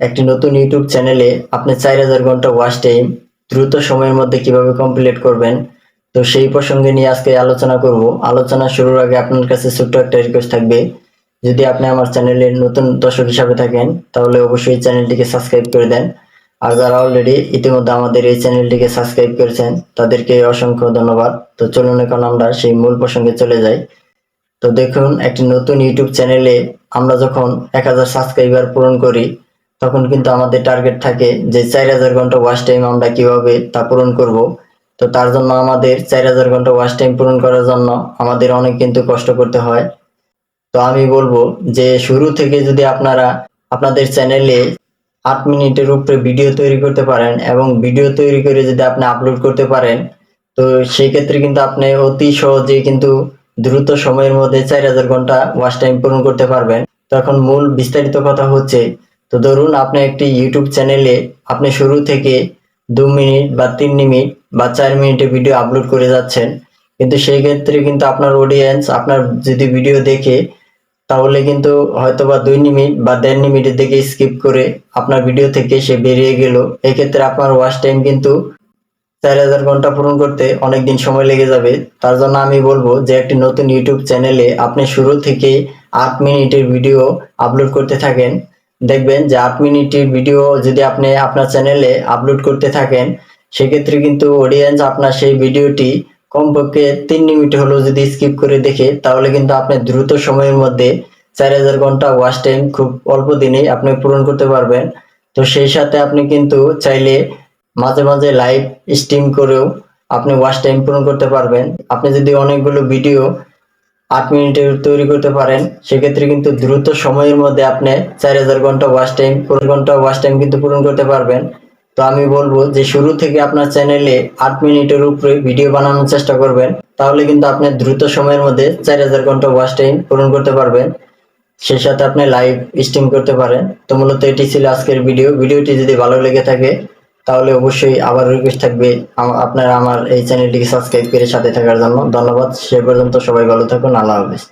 একটি নতুন ইউটিউব চ্যানেলে আপনি 4000 ঘন্টা ওয়াচ টাইম দ্রুত সময়ের মধ্যে কিভাবে কমপ্লিট করবেন, তো সেই প্রসঙ্গে নিয়ে আজকে আলোচনা করব। আলোচনা শুরুর আগে আপনার কাছে ছোট্ট একটা রিকোয়েস্ট থাকবে, যদি আপনি আমার চ্যানেলের নতুন দর্শক হিসাবে থাকেন তাহলে অবশ্যই চ্যানেলটিকে সাবস্ক্রাইব করে দেন। আর যারা অলরেডি ইতিমধ্যে আমাদের এই চ্যানেলটিকে সাবস্ক্রাইব করেছেন তাদেরকে অসংখ্য ধন্যবাদ। তো চলুন এখন আমরা সেই মূল প্রসঙ্গে চলে যাই। তো দেখুন, একটি নতুন ইউটিউব চ্যানেলে আমরা যখন 1000 সাবস্ক্রাইবার পূরণ করি তখন কিন্তু আমাদের টার্গেট থাকে যে 4000 ঘন্টা ওয়াচ টাইম আমরা কিভাবে তা পূরণ করব। তো তার জন্য আমাদের 4000 ঘন্টা ওয়াচ টাইম পূরণ করার জন্য আমাদের অনেক কিন্তু কষ্ট করতে হয়। তো আমি বলবো যে শুরু থেকে যদি আপনারা আপনাদের চ্যানেলে 8 মিনিটের উপরে ভিডিও তৈরি করতে পারেন এবং ভিডিও তৈরি করে যদি আপনি আপলোড করতে পারেন, তো সেই ক্ষেত্রে কিন্তু আপনি অতি সহজে কিন্তু দ্রুত সময়ের মধ্যে 4000 ঘন্টা ওয়াচ টাইম পূরণ করতে পারবেন। তো এখন মূল বিস্তারিত কথা হচ্ছে, তো ধরুন আপনি একটি ইউটিউব চ্যানেলে আপনি শুরু থেকে 2 মিনিট বা 3 মিনিট বা 4 মিনিটের ভিডিও আপলোড করে যাচ্ছেন, কিন্তু সেই ক্ষেত্রে কিন্তু আপনার অডিয়েন্স আপনার যদি ভিডিও দেখে তাহলে কিন্তু হয়তোবা 2 মিনিট বা 1.5 মিনিটের দিকে স্কিপ করে আপনার ভিডিও থেকে সে বেরিয়ে গেল। এক্ষেত্রে আপনার ওয়াচ টাইম কিন্তু 4000 ঘন্টা পূরণ করতে অনেকদিন সময় লেগে যাবে। তার জন্য আমি বলবো যে একটি নতুন ইউটিউব চ্যানেলে আপনি শুরু থেকে 8 মিনিটের ভিডিও আপলোড করতে থাকেন। দেখবেন যে 8 মিনিটের ভিডিও যদি আপনি আপনার চ্যানেলে আপলোড করতে থাকেন, সেক্ষেত্রে কিন্তু অডিয়েন্স আপনার সেই ভিডিওটি কমপক্ষে 3 মিনিট হলেও যদি স্কিপ করে দেখে তাহলে কিন্তু আপনি দ্রুত সময়ের মধ্যে 4000 ঘন্টা ওয়াচ টাইম খুব অল্প দিনেই আপনি পূরণ করতে পারবেন। তো সেই সাথে আপনি কিন্তু চাইলে মাঝে মাঝে লাইভ স্ট্রিম করেও আপনি ওয়াচ টাইম পূরণ করতে পারবেন। আপনি যদি অনেকগুলো ভিডিও 8 মিনিটের তৈরি করতে পারেন, সেক্ষেত্রে কিন্তু দ্রুত সময়ের মধ্যে আপনি 4000 ঘন্টা ওয়াচ টাইম কিন্তু পূরণ করতে পারবেন। তো আমি বলবো যে শুরু থেকে আপনার চ্যানেলে 8 মিনিটের উপরে ভিডিও বানানোর চেষ্টা করবেন, তাহলে কিন্তু আপনি দ্রুত সময়ের মধ্যে 4000 ঘন্টা ওয়াচ টাইম পূরণ করতে পারবেন। সেই সাথে আপনি লাইভ স্ট্রিম করতে পারেন। তো মূলত এটি ছিল আজকের ভিডিওটি যদি ভালো লেগে থাকে তাহলে অবশ্যই আবার রিকোয়েস্ট থাকবে আপনারা আমার এই চ্যানেলটিকে সাবস্ক্রাইব করে সাথে থাকার জন্য। ধন্যবাদ। সে পর্যন্ত সবাই ভালো থাকুন। আল্লাহ হাফেজ।